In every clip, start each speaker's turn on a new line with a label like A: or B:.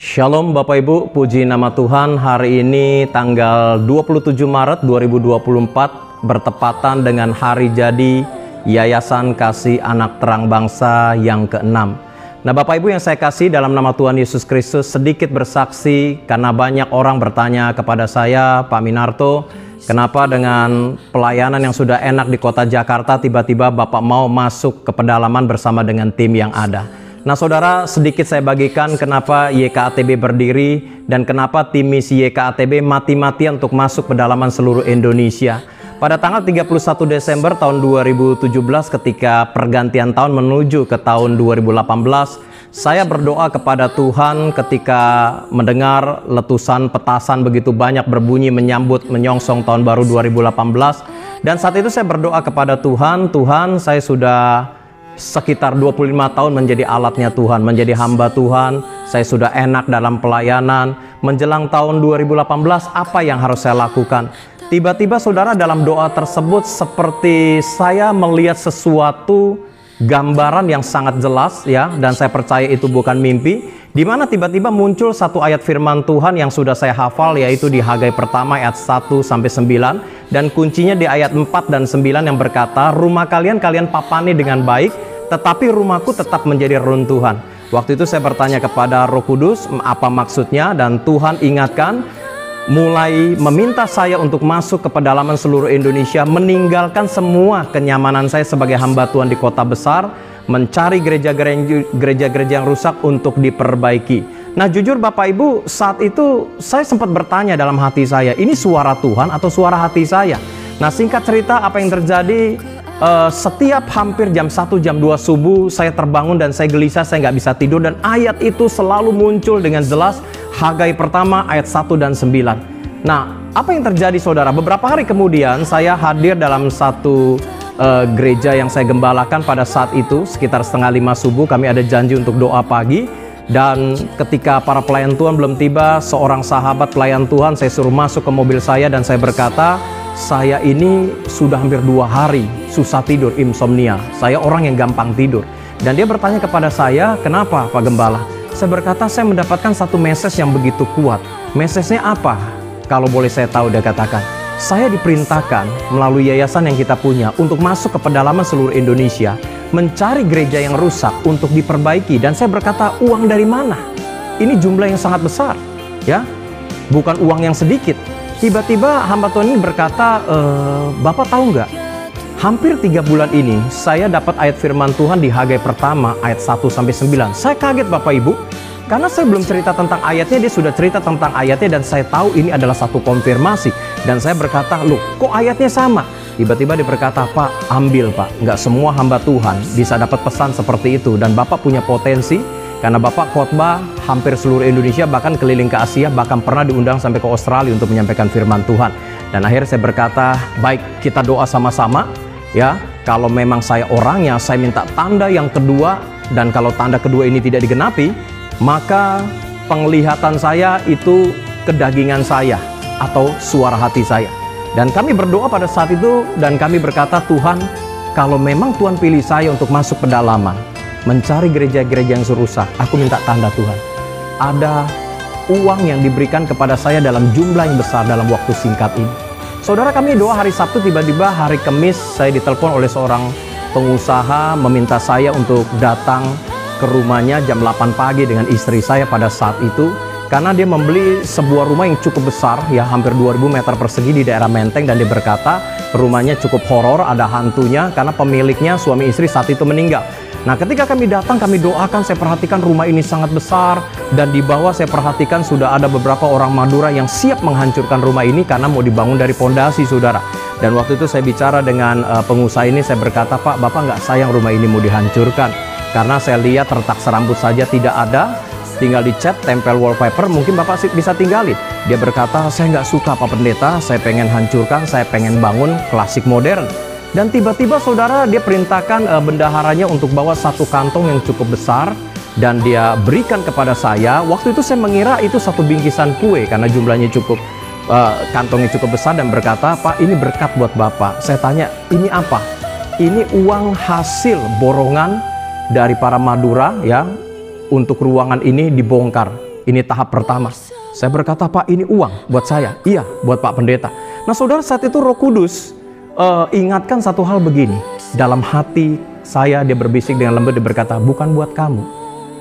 A: Shalom Bapak Ibu, puji nama Tuhan. Hari ini tanggal 27 Maret 2024 bertepatan dengan hari jadi Yayasan Kasih Anak Terang Bangsa yang ke-6. Nah Bapak Ibu yang saya kasih, dalam nama Tuhan Yesus Kristus sedikit bersaksi karena banyak orang bertanya kepada saya, Pak Minarto, kenapa dengan pelayanan yang sudah enak di kota Jakarta tiba-tiba Bapak mau masuk ke pedalaman bersama dengan tim yang ada. Nah saudara, sedikit saya bagikan kenapa YKATB berdiri dan kenapa tim misi YKATB mati-matian untuk masuk pedalaman seluruh Indonesia. Pada tanggal 31 Desember tahun 2017 ketika pergantian tahun menuju ke tahun 2018, saya berdoa kepada Tuhan ketika mendengar letusan petasan begitu banyak berbunyi menyambut menyongsong tahun baru 2018. Dan saat itu saya berdoa kepada Tuhan, Tuhan, saya sudah sekitar 25 tahun menjadi alatnya Tuhan, menjadi hamba Tuhan. Saya sudah enak dalam pelayanan. Menjelang tahun 2018, apa yang harus saya lakukan? Tiba-tiba saudara, dalam doa tersebut seperti saya melihat sesuatu gambaran yang sangat jelas ya, dan saya percaya itu bukan mimpi, di mana tiba-tiba muncul satu ayat firman Tuhan yang sudah saya hafal, yaitu di Hagai pertama ayat 1-9, dan kuncinya di ayat 4 dan 9 yang berkata, rumah kalian papani dengan baik, tetapi rumahku tetap menjadi reruntuhan. Waktu itu saya bertanya kepada Roh Kudus apa maksudnya, dan Tuhan ingatkan, mulai meminta saya untuk masuk ke pedalaman seluruh Indonesia, meninggalkan semua kenyamanan saya sebagai hamba Tuhan di kota besar, mencari gereja-gereja yang rusak untuk diperbaiki. Nah jujur Bapak Ibu, saat itu saya sempat bertanya dalam hati saya, ini suara Tuhan atau suara hati saya? Nah singkat cerita apa yang terjadi, setiap hampir jam 1, jam 2 subuh saya terbangun dan saya gelisah, saya nggak bisa tidur, dan ayat itu selalu muncul dengan jelas. Hagai pertama ayat 1 dan 9. Nah apa yang terjadi saudara, beberapa hari kemudian saya hadir dalam satu gereja yang saya gembalakan pada saat itu. Sekitar 4:30 subuh kami ada janji untuk doa pagi, dan ketika para pelayan Tuhan belum tiba, seorang sahabat pelayan Tuhan saya suruh masuk ke mobil saya, dan saya berkata, saya ini sudah hampir 2 hari susah tidur, insomnia. Saya orang yang gampang tidur. Dan dia bertanya kepada saya, kenapa Pak Gembala? Saya berkata, saya mendapatkan satu message yang begitu kuat. Message-nya apa? Kalau boleh saya tahu, dia katakan, saya diperintahkan melalui yayasan yang kita punya untuk masuk ke pedalaman seluruh Indonesia, mencari gereja yang rusak untuk diperbaiki. Dan saya berkata, uang dari mana? Ini jumlah yang sangat besar, ya, bukan uang yang sedikit. Tiba-tiba hamba Tuhan ini berkata, Bapak tahu nggak? Hampir 3 bulan ini saya dapat ayat firman Tuhan di Hagai pertama ayat 1-9. Saya kaget Bapak Ibu, karena saya belum cerita tentang ayatnya, dia sudah cerita tentang ayatnya, dan saya tahu ini adalah satu konfirmasi. Dan saya berkata, loh kok ayatnya sama? Tiba-tiba dia berkata, Pak ambil Pak, nggak semua hamba Tuhan bisa dapat pesan seperti itu, dan Bapak punya potensi, karena Bapak khotbah hampir seluruh Indonesia, bahkan keliling ke Asia, bahkan pernah diundang sampai ke Australia untuk menyampaikan firman Tuhan. Dan akhirnya saya berkata, baik kita doa sama-sama. Ya, kalau memang saya orangnya, saya minta tanda yang kedua, dan kalau tanda kedua ini tidak digenapi, maka penglihatan saya itu kedagingan saya atau suara hati saya. Dan kami berdoa pada saat itu, dan kami berkata, Tuhan, kalau memang Tuhan pilih saya untuk masuk pedalaman, mencari gereja-gereja yang rusak, aku minta tanda Tuhan. Ada uang yang diberikan kepada saya dalam jumlah yang besar dalam waktu singkat ini. Saudara, kami doa hari Sabtu, tiba-tiba hari Kamis saya ditelepon oleh seorang pengusaha meminta saya untuk datang ke rumahnya jam 8 pagi dengan istri saya pada saat itu, karena dia membeli sebuah rumah yang cukup besar ya, hampir 2000 meter persegi di daerah Menteng, dan dia berkata rumahnya cukup horor, ada hantunya karena pemiliknya suami istri saat itu meninggal. Nah ketika kami datang, kami doakan, saya perhatikan rumah ini sangat besar, dan di bawah saya perhatikan sudah ada beberapa orang Madura yang siap menghancurkan rumah ini karena mau dibangun dari pondasi saudara. Dan waktu itu saya bicara dengan pengusaha ini, saya berkata, Pak, Bapak nggak sayang rumah ini mau dihancurkan? Karena saya lihat retak serambut saja tidak ada, tinggal dicat, tempel wallpaper, mungkin Bapak bisa tinggalin. Dia berkata, saya nggak suka Pak Pendeta, saya pengen hancurkan, saya pengen bangun klasik modern. Dan tiba-tiba saudara, dia perintahkan bendaharanya untuk bawa satu kantong yang cukup besar, dan dia berikan kepada saya. Waktu itu saya mengira itu satu bingkisan kue karena jumlahnya cukup, kantongnya cukup besar, dan berkata, Pak ini berkat buat Bapak. Saya tanya, ini apa? Ini uang hasil borongan dari para Madura ya, untuk ruangan ini dibongkar. ini tahap pertama. Saya berkata, Pak, ini uang buat saya. Iya, buat Pak Pendeta. Nah saudara, saat itu Roh Kudus ingatkan satu hal begini. Dalam hati saya dia berbisik dengan lembut, dia berkata, bukan buat kamu.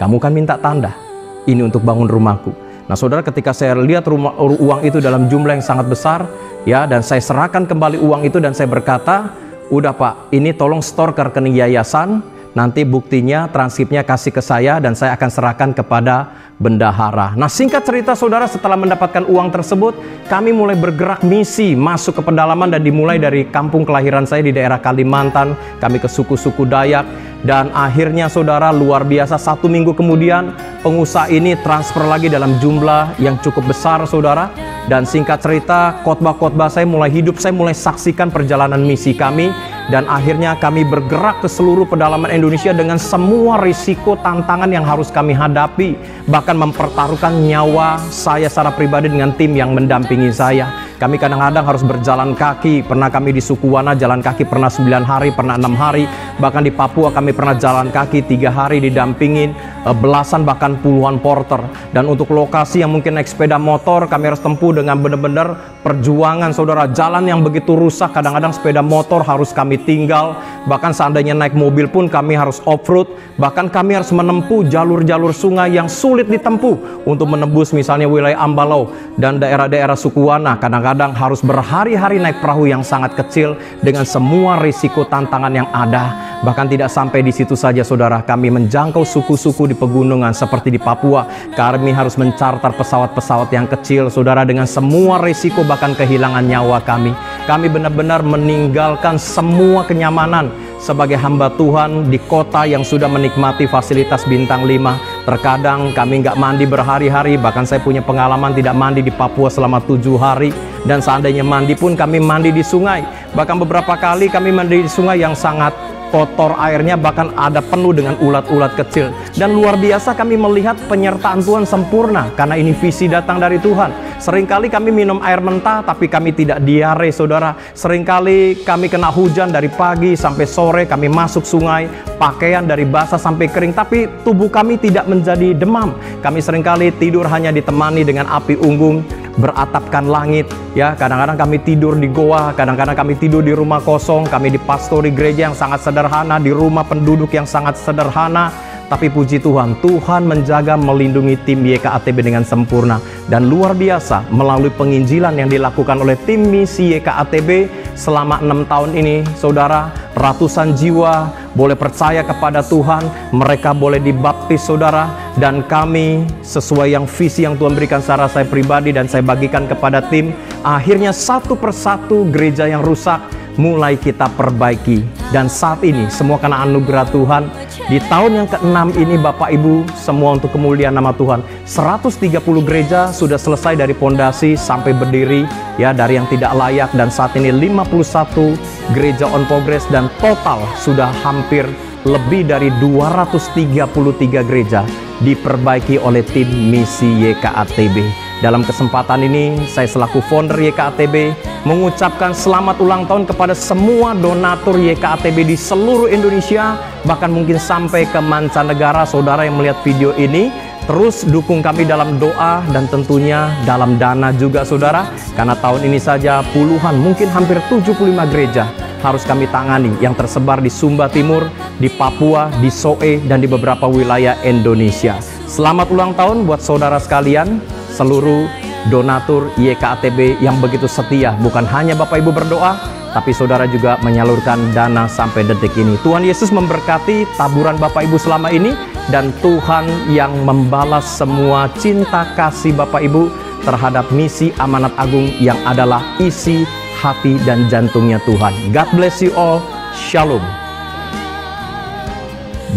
A: Kamu kan minta tanda. Ini untuk bangun rumahku. Nah saudara, ketika saya lihat uang itu dalam jumlah yang sangat besar, ya, dan saya serahkan kembali uang itu dan saya berkata, udah Pak, ini tolong store ke rekening yayasan. Nanti buktinya, transkripnya kasih ke saya dan saya akan serahkan kepada bendahara. Nah singkat cerita saudara, setelah mendapatkan uang tersebut, kami mulai bergerak misi masuk ke pedalaman dan dimulai dari kampung kelahiran saya di daerah Kalimantan. Kami ke suku-suku Dayak dan akhirnya saudara, luar biasa, 1 minggu kemudian pengusaha ini transfer lagi dalam jumlah yang cukup besar saudara. Dan singkat cerita, khotbah-khotbah saya mulai hidup, saya mulai saksikan perjalanan misi kami. Dan akhirnya kami bergerak ke seluruh pedalaman Indonesia dengan semua risiko tantangan yang harus kami hadapi. Bahkan mempertaruhkan nyawa saya secara pribadi dengan tim yang mendampingi saya. Kami kadang-kadang harus berjalan kaki. Pernah kami di Sukuwana jalan kaki pernah 9 hari, pernah 6 hari. Bahkan di Papua kami pernah jalan kaki 3 hari didampingin belasan bahkan puluhan porter. Dan untuk lokasi yang mungkin naik sepeda motor, kami harus tempuh dengan benar-benar perjuangan saudara. Jalan yang begitu rusak, kadang-kadang sepeda motor harus kami tinggal. Bahkan seandainya naik mobil pun kami harus off-road. Bahkan kami harus menempuh jalur-jalur sungai yang sulit ditempuh untuk menembus misalnya wilayah Ambalau dan daerah-daerah Sukuwana. Kadang-kadang harus berhari-hari naik perahu yang sangat kecil dengan semua risiko tantangan yang ada. Bahkan tidak sampai di situ saja saudara, kami menjangkau suku-suku di pegunungan seperti di Papua. Kami harus mencarter pesawat-pesawat yang kecil saudara, dengan semua risiko bahkan kehilangan nyawa kami. Kami benar-benar meninggalkan semua kenyamanan sebagai hamba Tuhan di kota yang sudah menikmati fasilitas bintang 5. Terkadang kami nggak mandi berhari-hari, bahkan saya punya pengalaman tidak mandi di Papua selama 7 hari. Dan seandainya mandi pun kami mandi di sungai. Bahkan beberapa kali kami mandi di sungai yang sangat kotor airnya, bahkan ada penuh dengan ulat-ulat kecil. Dan luar biasa kami melihat penyertaan Tuhan sempurna, karena ini visi datang dari Tuhan. Seringkali kami minum air mentah tapi kami tidak diare saudara. Seringkali kami kena hujan dari pagi sampai sore, kami masuk sungai, pakaian dari basah sampai kering, tapi tubuh kami tidak menjadi demam. Kami seringkali tidur hanya ditemani dengan api unggun beratapkan langit, ya. Kadang-kadang kami tidur di goa, kadang-kadang kami tidur di rumah kosong, kami dipastori gereja yang sangat sederhana, di rumah penduduk yang sangat sederhana. Tapi puji Tuhan, Tuhan menjaga, melindungi tim YKATB dengan sempurna. Dan luar biasa, melalui penginjilan yang dilakukan oleh tim misi YKATB selama 6 tahun ini, saudara, ratusan jiwa boleh percaya kepada Tuhan, mereka boleh dibaptis saudara. Dan kami sesuai yang visi yang Tuhan berikan secara saya pribadi dan saya bagikan kepada tim, akhirnya satu persatu gereja yang rusak mulai kita perbaiki. Dan saat ini semua karena anugerah Tuhan, di tahun yang ke-6 ini Bapak Ibu, semua untuk kemuliaan nama Tuhan, 130 gereja sudah selesai dari pondasi sampai berdiri, ya, dari yang tidak layak. Dan saat ini 51 gereja on progress, dan total sudah hampir lebih dari 233 gereja diperbaiki oleh tim misi YKATB. Dalam kesempatan ini, saya selaku founder YKATB mengucapkan selamat ulang tahun kepada semua donatur YKATB di seluruh Indonesia, bahkan mungkin sampai ke mancanegara. Saudara yang melihat video ini, terus dukung kami dalam doa dan tentunya dalam dana juga saudara, karena tahun ini saja puluhan, mungkin hampir 75 gereja harus kami tangani yang tersebar di Sumba Timur, di Papua, di Soe, dan di beberapa wilayah Indonesia. Selamat ulang tahun buat saudara sekalian, seluruh donatur YKATB yang begitu setia. Bukan hanya Bapak Ibu berdoa, tapi saudara juga menyalurkan dana sampai detik ini. Tuhan Yesus memberkati taburan Bapak Ibu selama ini, dan Tuhan yang membalas semua cinta kasih Bapak Ibu terhadap misi amanat agung yang adalah isi hati dan jantungnya Tuhan. God bless you all. Shalom.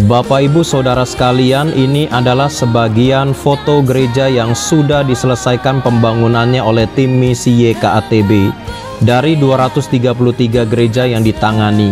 A: Bapak Ibu Saudara sekalian, ini adalah sebagian foto gereja yang sudah diselesaikan pembangunannya oleh tim misi YKATB dari 233 gereja yang ditangani.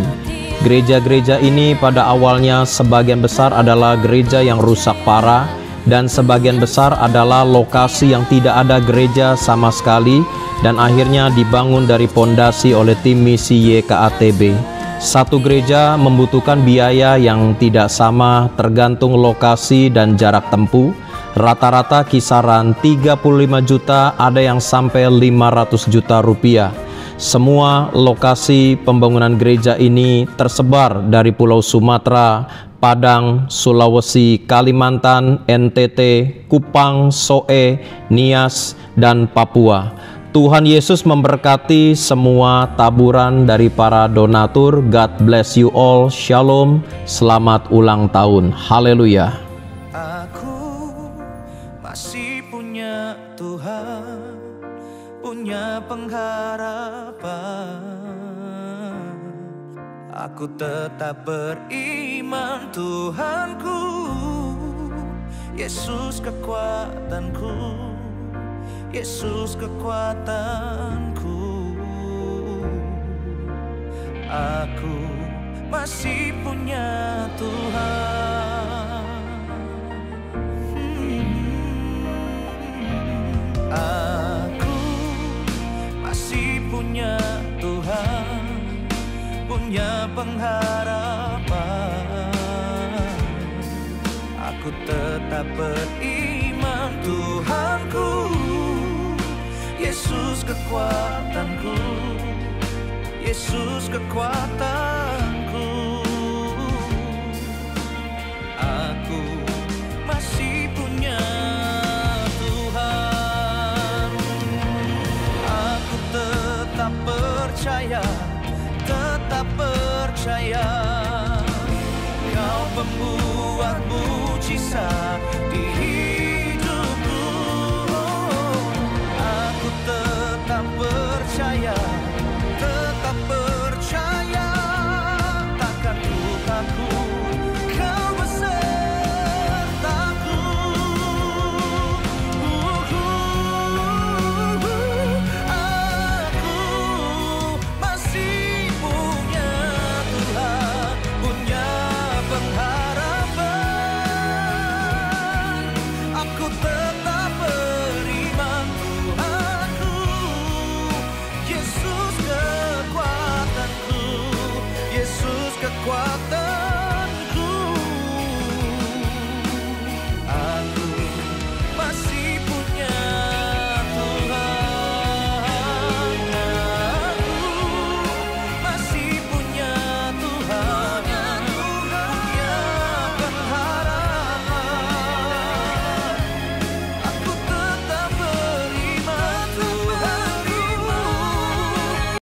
A: Gereja-gereja ini pada awalnya sebagian besar adalah gereja yang rusak parah, dan sebagian besar adalah lokasi yang tidak ada gereja sama sekali, dan akhirnya dibangun dari pondasi oleh tim misi YKATB. Satu gereja membutuhkan biaya yang tidak sama tergantung lokasi dan jarak tempuh. Rata-rata kisaran 35 juta, ada yang sampai 500 juta rupiah. Semua lokasi pembangunan gereja ini tersebar dari Pulau Sumatera, Padang, Sulawesi, Kalimantan, NTT, Kupang, Soe, Nias, dan Papua. Tuhan Yesus memberkati semua taburan dari para donatur. God bless you all. Shalom. Selamat ulang tahun. Haleluya.
B: Aku masih punya Tuhan, punya pengharapan. Aku tetap beriman, Tuhanku, Yesus kekuatanku, Yesus kekuatanku. Aku masih punya Tuhan. Aku masih punya Tuhan, punya pengharapan. Aku tetap beriman, Tuhanku, Yesus kekuatanku, Yesus kekuatanku. Aku masih punya Tuhan. Aku tetap percaya, tetap percaya, Kau pembuat mujizat.